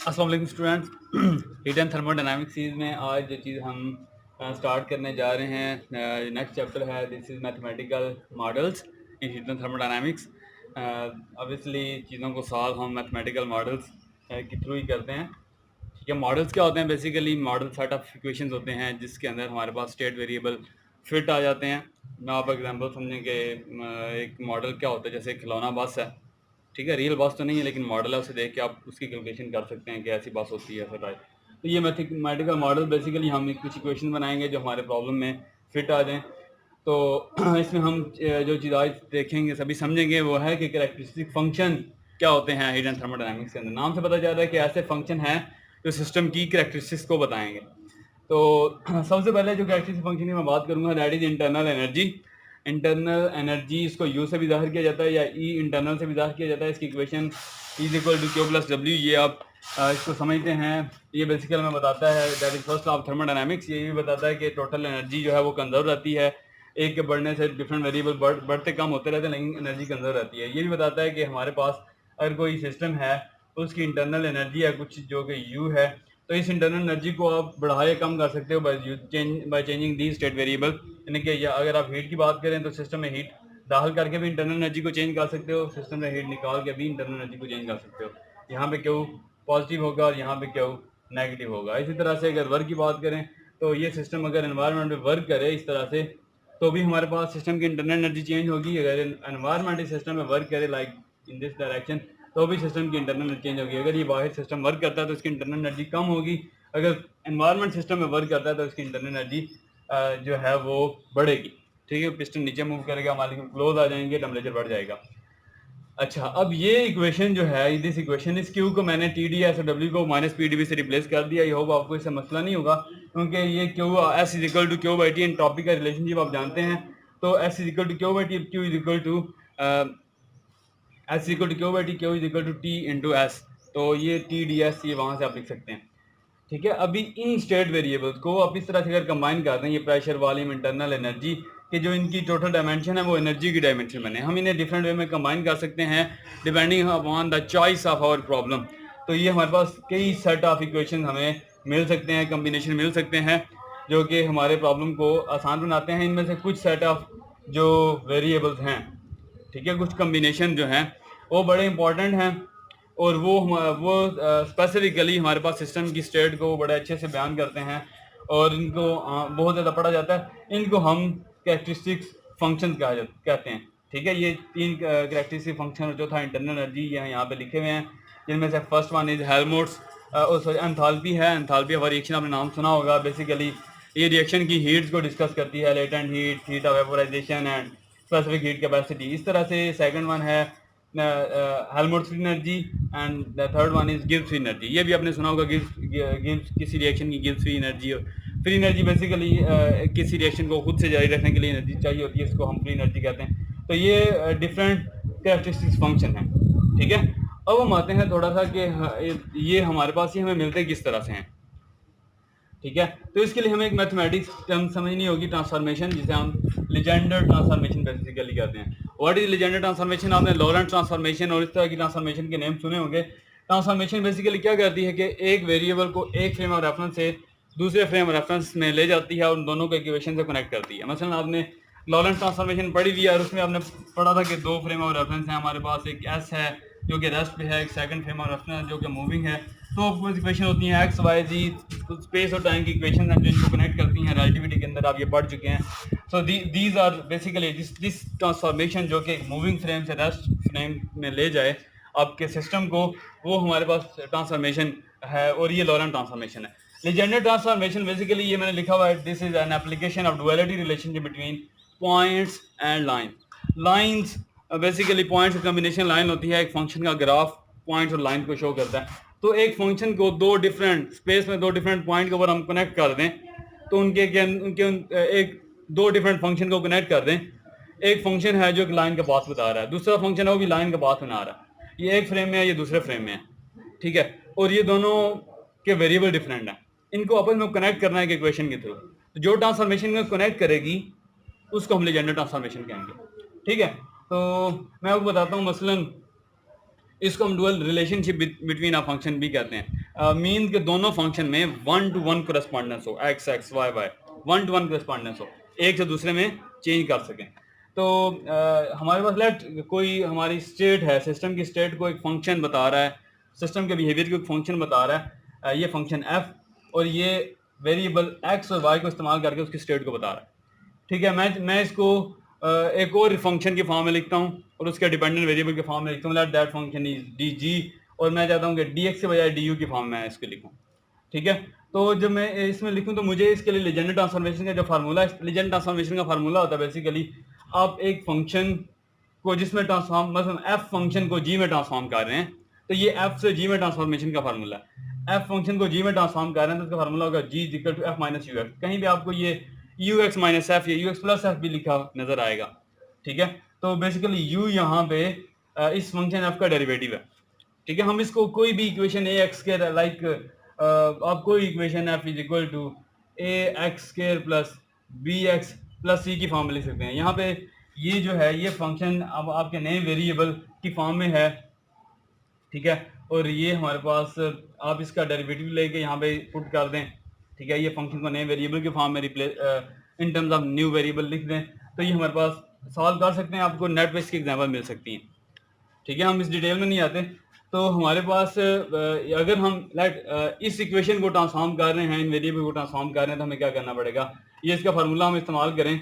अस्सलाम वालेकुम students. Heat and thermodynamics series में आज जो चीज़ हम स्टार्ट करने जा रहे हैं, नेक्स्ट चैप्टर है this is mathematical models in heat and thermodynamics. Obviously चीज़ों को सॉल्व हम मैथमेटिकल मॉडल्स के थ्रू ही करते हैं। ठीक है, मॉडल्स क्या होते हैं? Basically model set of equations होते हैं जिसके अंदर हमारे पास स्टेट वेरिएबल फिट आ जाते हैं। मैं आप एग्जांपल समझें कि एक मॉडल क्या होता है, जैसे खिलौना बस है। ठीक है, रियल बस तो नहीं है लेकिन मॉडल है, उसे देख के आप उसकी कैलकुलेशन कर सकते हैं कि ऐसी बस होती है, ऐसा टाइप। तो ये मैथमेटिकल मॉडल बेसिकली हम कुछ इक्वेशन बनाएंगे जो हमारे प्रॉब्लम में फिट आ जाएं। तो इसमें हम जो चीज़ आज देखेंगे सभी समझेंगे वो है कि कैरेक्टरिस्टिक फंक्शन क्या होते हैं हीट एंड थर्मोडायनामिक्स के अंदर। नाम से पता चल रहा है कि ऐसे फंक्शन हैं जो सिस्टम की कैरेक्टरिस्टिक्स को बताएंगे। तो सबसे पहले जो कैरेक्टरिस्टिक फंक्शन की मैं बात करूंगा that is internal energy. Internal energy इसको यू से भी जाहिर किया जाता है या ई इंटरनल से भी जाहिर किया जाता है। इसकी equation is equal to Q plus W, ये आप इसको समझते हैं। ये बेसिकल में बताता है that is first of thermodynamics. ये भी बताता है कि टोटल एनर्जी जो है वो कंजर्व रहती है। एक के बढ़ने से डिफरेंट वेरिएबल बढ़ते कम होते रहते हैं लेकिन एनर्जी कंजर्व रहती है। ये भी बताता है कि हमारे पास अगर कोई सिस्टम है तो उसकी इंटरनल एनर्जी है कुछ जो कि यू है, तो इस इंटरनल एनर्जी को आप बढ़ा या कम कर सकते हो by changing the state variable. यानी कि अगर आप हीट की बात करें तो सिस्टम में हीट दाखिल करके भी इंटरनल एनर्जी को चेंज कर सकते हो, सिस्टम में हीट निकाल के भी इंटरनल एनर्जी को चेंज कर सकते हो। यहाँ पे क्यू पॉजिटिव होगा और यहाँ पे क्यू नेगेटिव होगा। इसी तरह से अगर वर्क की बात करें तो ये सिस्टम अगर एनवायरनमेंट में वर्क करे इस तरह से तो भी हमारे पास सिस्टम की इंटरनल एनर्जी चेंज होगी। अगर एनवायरनमेंट इस सिस्टम में वर्क करे लाइक इन दिस डायरेक्शन तो भी सिस्टम की इंटरनल एनर्जी चेंज होगी। अगर ये बाहर सिस्टम वर्क करता है तो इसकी इंटरनल एनर्जी कम होगी। अगर एनवायरनमेंट सिस्टम में वर्क करता है तो इसकी इंटरनल एनर्जी जो है वो बढ़ेगी। ठीक है, पिस्टन नीचे मूव करेगा, मालिक्यूल क्लोज आ जाएंगे, टेम्परेचर बढ़ जाएगा। अच्छा, अब ये इक्वेशन जो है दिस इक्वेशन इस क्यू को मैंने टी डी एस और डब्ल्यू को माइनस पी डी बी से रिप्लेस कर दिया। आई होप आपको इससे मसला नहीं होगा क्योंकि ये Q S is equal to Q by T entropy का रिलेशनशिप आप जानते हैं। तो S is equal to Q by T, Q is equal to S is equal to Q by T, Q is equal to T into S. तो ये T D S ये वहाँ से आप लिख सकते हैं। ठीक है, अभी इन स्टेट वेरिएबल्स को आप इस तरह से अगर कंबाइन करते हैं, ये प्रेशर वॉल्यूम इंटरनल एनर्जी कि जो इनकी टोटल डायमेंशन है वो एनर्जी की डायमेंशन बने, हम इन्हें डिफरेंट वे में कंबाइन कर सकते हैं depending upon the choice of our problem. तो ये हमारे पास कई सेट ऑफ इक्वेशन हमें मिल सकते हैं, कम्बिनेशन मिल सकते हैं जो कि हमारे प्रॉब्लम को आसान बनाते हैं। इनमें से कुछ सेट ऑफ जो वेरिएबल्स हैं, ठीक है, कुछ कम्बिनेशन जो हैं वो बड़े इंपॉर्टेंट हैं और वो स्पेसिफिकली हमारे पास सिस्टम की स्टेट को बड़े अच्छे से बयान करते हैं और इनको बहुत ज़्यादा पढ़ा जाता है। इनको हम कैरेक्टरिस्टिक्स फंक्शन कहते हैं। ठीक है, ये तीन कैरेक्टरिस्टिक फंक्शन जो था इंटरनल एनर्जी यहाँ पे लिखे हुए हैं, जिनमें से first one is Helmholtz sorry enthalpy है। एंथैल्पी ऑफ रिएक्शन आपने नाम सुना होगा। बेसिकली ये रिएक्शन की हीट्स को डिस्कस करती है, latent heat, heat of vaporisation and specific heat capacity. इस तरह से सेकंड वन है Helmholtz free energy and the third one is Gibbs free energy. ये भी आपने सुना होगा, गिब्स किसी रिएक्शन की Gibbs free energy. Free energy basically किसी रिएक्शन को खुद से जारी रखने के लिए एनर्जी चाहिए होती है, इसको हम फ्री एनर्जी कहते हैं। तो ये डिफरेंट कैरेक्टरिस्टिक्स फंक्शन है। ठीक है, अब हम आते हैं थोड़ा सा कि ये हमारे पास ये हमें मिलते किस तरह से हैं। ठीक है, तो इसके लिए हमें एक मैथमेटिक्स टर्म समझनी होगी, ट्रांसफॉर्मेशन, जिसे हम लेजेंडर ट्रांसफॉर्मेशन बेसिकली कहते हैं। What is Legender transformation? आपने लॉरेंट ट्रांसफॉर्मेशन और इस तरह की ट्रांसफॉर्मेशन के नेम सुने होंगे। ट्रांसफॉर्मेशन बेसिकली क्या करती है कि एक वेरिएबल को एक फ्रेम ऑफ रेफरेंस से दूसरे फ्रेम ऑफ रेफरेंस में ले जाती है और उन दोनों को इक्वेशन से कनेक्ट करती है। मसलन आपने लॉरेंट ट्रांसफॉर्मेशन पढ़ी हुई है और उसमें आपने पढ़ा था कि दो फ्रेम ऑफ रेफरेंस है हमारे पास, एक एस है जो कि रेस्ट पे है, एक सेकंड फ्रेम ऑफ रेफरेंस जो कि मूविंग है। तो इक्वेशन होती है एक्स वाई जी, स्पेस और टाइम की इक्वेशन है जो इनको कनेक्ट करती हैं। रिलेटिविटी के अंदर आप ये पढ़ चुके हैं। So these are basically this transformation जो कि मूविंग फ्रेम से रेस्ट फ्रेम में ले जाए आपके सिस्टम को, वो हमारे पास ट्रांसफॉर्मेशन है और ये लॉरेंट ट्रांसफॉर्मेशन है। लेजेंडर ट्रांसफॉर्मेशन बेसिकली ये मैंने लिखा हुआ है, this is an application of duality relationship between points and line. Lines basically points की कॉम्बिनेशन लाइन होती है। एक फंक्शन का ग्राफ पॉइंट्स और लाइन को शो करता है। तो एक फंक्शन को दो डिफरेंट स्पेस में दो डिफरेंट पॉइंट के ऊपर हम कनेक्ट कर दें तो उनके एक दो डिफरेंट फंक्शन को कनेक्ट कर दें। एक फंक्शन है जो एक लाइन का पाथ बता रहा है, दूसरा फंक्शन है वो भी लाइन का पाथ बना रहा है। ये एक फ्रेम में है, ये दूसरे फ्रेम में है। ठीक है, और ये दोनों के वेरिएबल डिफरेंट हैं। इनको आपस में कनेक्ट करना है एक इक्वेशन के थ्रू। तो जो ट्रांसफॉर्मेशन को कनेक्ट करेगी उसको हम लेजेंडर ट्रांसफॉर्मेशन कहेंगे। ठीक है, तो मैं आपको बताता हूँ, मसलन इसको हम dual relationship between a function भी कहते हैं। मीन के दोनों फंक्शन में 1 to 1 करस्पॉन्डेंस हो, X X Y Y 1 to 1 correspondence हो, एक से दूसरे में चेंज कर सकें। तो हमारे पास लेट कोई हमारी स्टेट है, सिस्टम की स्टेट को एक फंक्शन बता रहा है, सिस्टम के बिहेवियर को एक फंक्शन बता रहा है, ये फंक्शन एफ, और ये वेरिएबल एक्स और वाई को इस्तेमाल करके उसकी स्टेट को बता रहा है। ठीक है, मैं इसको एक और फंक्शन के फॉर्म में लिखता हूँ और उसके डिपेंडेंट वेरिएबल के फॉर्म में लिखता हूँ, let that function is D G, और मैं चाहता हूँ कि डी एक्स के बजाय डी यू की फॉर्म में इसको लिखूँ। ठीक है, तो जब मैं इसमें लिखूँ तो मुझे इसके लिए लीजेंडर ट्रांसफॉर्मेशन का जो फार्मूला है, लीजेंडर ट्रांसफॉर्मेशन का फार्मूला होता है बेसिकली, आप एक फंक्शन को जिसमें ट्रांसफॉर्म, मतलब एफ फंक्शन को जी में ट्रांसफॉर्म कर रहे हैं, तो ये एफ से जी में ट्रांसफॉर्मेशन का फार्मूला है। एफ फंक्शन को जी में ट्रांसफॉर्म कर रहे हैं तो उसका फार्मूला होगा G equal to F minus U X. कहीं भी आपको ये यू एक्स माइनस एफ या यू एक्स प्लस एफ भी लिखा नजर आएगा। ठीक है, तो बेसिकली यू यहाँ पे इस फंक्शन एफ का डेरिवेटिव है। ठीक है, हम इसको कोई भी इक्वेशन ए एक्स के लाइक आप कोई equation F is equal to A X square plus B X plus C की फॉर्म में लिख सकते हैं। यहाँ पे ये जो है ये फंक्शन अब आपके नए वेरिएबल की फॉर्म में है। ठीक है, और ये हमारे पास आप इसका डेरिवेटिव लेके यहाँ पे पुट कर दें। ठीक है, ये फंक्शन को नए वेरिएबल के फॉर्म में replace in terms of new variable लिख दें, तो ये हमारे पास सॉल्व कर सकते हैं, आपको नेट पे इसकी एग्जाम्पल मिल सकती हैं। ठीक है, हम इस डिटेल में नहीं आते। तो हमारे पास अगर हम इस इक्वेशन को ट्रांसफॉर्म कर रहे हैं, इन वेरिएबल को ट्रांसफॉर्म कर रहे हैं, तो हमें क्या करना पड़ेगा, ये इसका फार्मूला हम इस्तेमाल करें।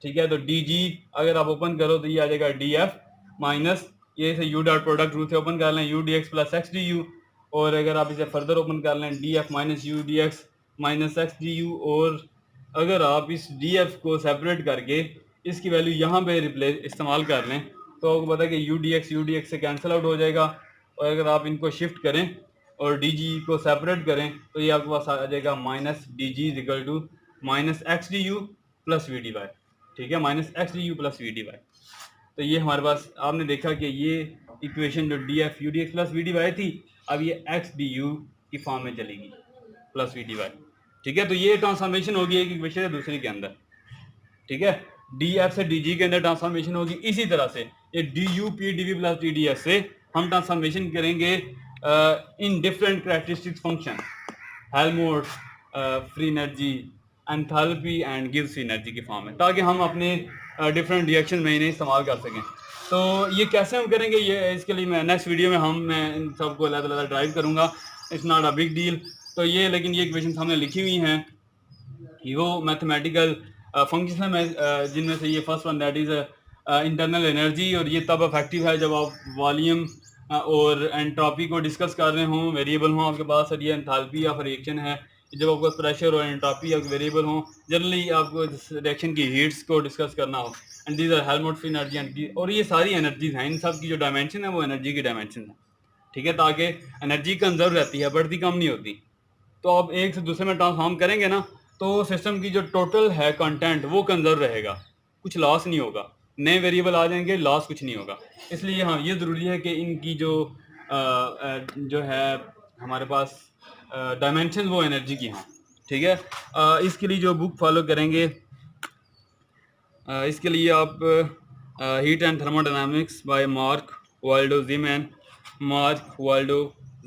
ठीक है, तो डी जी अगर आप ओपन करो तो ये आ जाएगा डी एफ माइनस ये से यू डॉट प्रोडक्ट रूल से ओपन कर लें you D X plus x D you, और अगर आप इसे फर्दर ओपन कर लें D F minus you D x minus X D you, और अगर आप इस डी एफ को सेपरेट करके इसकी वैल्यू यहाँ पे रिप्लेस इस्तेमाल कर लें तो आपको पता है कि यू डी एक्स से कैंसिल आउट हो जाएगा, और अगर आप इनको शिफ्ट करें और डी जी को सेपरेट करें तो ये आपके पास आ जाएगा minus D G equal to minus X D U plus V D Y. ठीक है, minus X D U plus V D Y. तो ये हमारे पास आपने देखा कि ये इक्वेशन जो D F U D X plus V D Y थी, अब ये एक्स डी यू की फॉर्म में चलेगी प्लस वी डी वाई। ठीक है, तो ये ट्रांसफॉर्मेशन होगी एक इक्वेशन है दूसरी के अंदर। ठीक है, डी एफ से डी जी के अंदर ट्रांसफॉर्मेशन होगी। इसी तरह से ये D U P D V plus D D S से हम ट्रांसफॉर्मेशन करेंगे in different characteristics function, Helmholtz, free energy, enthalpy and Gibbs energy की फॉर्म में, ताकि हम अपने डिफरेंट रिएक्शन में इन्हें इस्तेमाल कर सकें। तो ये कैसे हम करेंगे, ये इसके लिए मैं नेक्स्ट वीडियो में मैं इन सबको अलग-अलग ड्राइव करूँगा, it's not a big deal. तो ये लेकिन ये इक्वेशन हमने लिखी हुई हैं, वो मैथमेटिकल फंक्शन है, जिनमें से ये first one that is internal energy, और ये तब इफेक्टिव है जब आप वॉल्यूम और एंट्रोपी को डिस्कस कर रहे हों, वेरिएबल हों आपके पास, और ये एंथैल्पी ऑफ रिएक्शन है जब आपको प्रेशर और एंट्रोपी ऑफ वेरिएबल हों, जनरली आपको रिएक्शन की हीट्स को डिस्कस करना हो, and these are Helmholtz energy and, और ये सारी एनर्जीज हैं, इन सब की जो डायमेंशन है वो एनर्जी की डायमेंशन है। ठीक है, ताकि एनर्जी कंजर्व रहती है, बढ़ती कम नहीं होती। तो आप एक से दूसरे में ट्रांसफॉर्म करेंगे ना, तो सिस्टम की जो टोटल है कंटेंट वो कंजर्व रहेगा, कुछ लॉस नहीं होगा, नए वेरिएबल आ जाएंगे, लॉस कुछ नहीं होगा। इसलिए हाँ, ये ज़रूरी है कि इनकी जो है हमारे पास डायमेंशन वो एनर्जी की हैं। ठीक है, इसके लिए जो बुक फॉलो करेंगे, इसके लिए आप heat and thermodynamics bye mark Waldo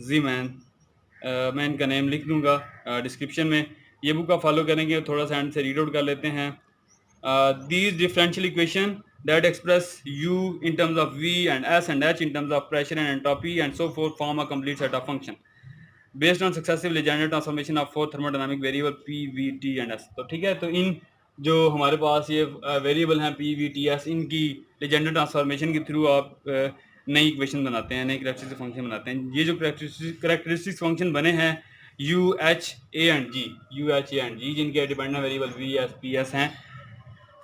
Zeeman, मैं इनका नेम लिख दूंगा डिस्क्रिप्शन में। ये बुक आप फॉलो करेंगे, थोड़ा सा एंड से रीड आउट कर लेते हैं। These differential equation that express u in terms of v and s and h in terms of pressure and entropy and so forth form a complete set of function based on successive Legendre transformation of four thermodynamic variable p, v, t and s। तो ठीक है, तो इन जो हमारे पास ये variable हैं p, v, t, s, इनकी Legendre transformation के थ्रू आप नई इक्वेशन बनाते हैं, नई कैरेक्टरिस्टिक फंक्शन बनाते हैं। ये जो कैरेक्टरिस्टिक फंक्शन बने हैं u, h, a and g, जिनके dependent variable v, s, p, s हैं,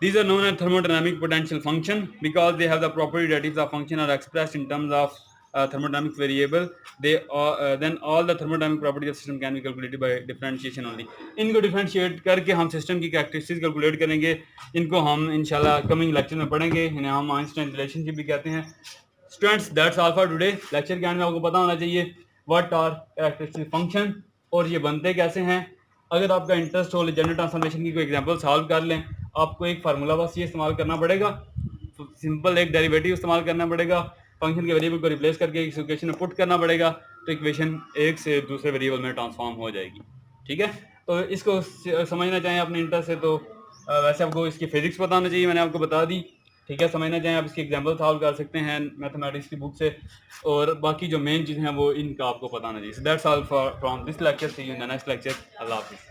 these are known as thermodynamic potential function because they have the property that if the function are expressed in terms of thermodynamic variable, they then all the thermodynamic properties of system can be calculated by differentiation only। इनको differentiate करके हम system की characteristics calculate करेंगे। इनको हम इंशाल्लाह coming lecture में पढ़ेंगे, इन्हें हम आइंस्टाइन रिलेशनशिप भी कहते हैं। Students, that's all for today. Lecture के एंड में आपको पता होना चाहिए व्हाट आर कैरेक्टरिस्टिक फंक्शन और ये बनते कैसे हैं। अगर आपका इंटरेस्ट हो लेजेंडर ट्रांसफॉर्मेशन की कोई एग्जांपल सॉल्व कर लें, आपको एक फार्मूला बस ये इस्तेमाल करना पड़ेगा, सिंपल एक डेरिवेटिव इस्तेमाल करना पड़ेगा, फंक्शन के वेरिएबल को रिप्लेस करके इस इक्वेशन में पुट करना पड़ेगा, तो इक्वेशन एक से दूसरे वेरिएबल में ट्रांसफॉर्म हो जाएगी। ठीक है, तो इसको समझना चाहें अपने इंटरेस्ट से तो वैसे आपको इसकी फिजिक्स बताना चाहिए, मैंने आपको बता दी। ठीक है, समझना चाहें आप इसकी एग्जाम्पल सॉल्व कर सकते हैं मैथमेटिक्स की बुक से, और बाकी जो मेन चीज़ें हैं वो इनका आपको बताना चाहिए। So that's all from this lecture, see you in the next lecture. अल्लाह हाफिज़।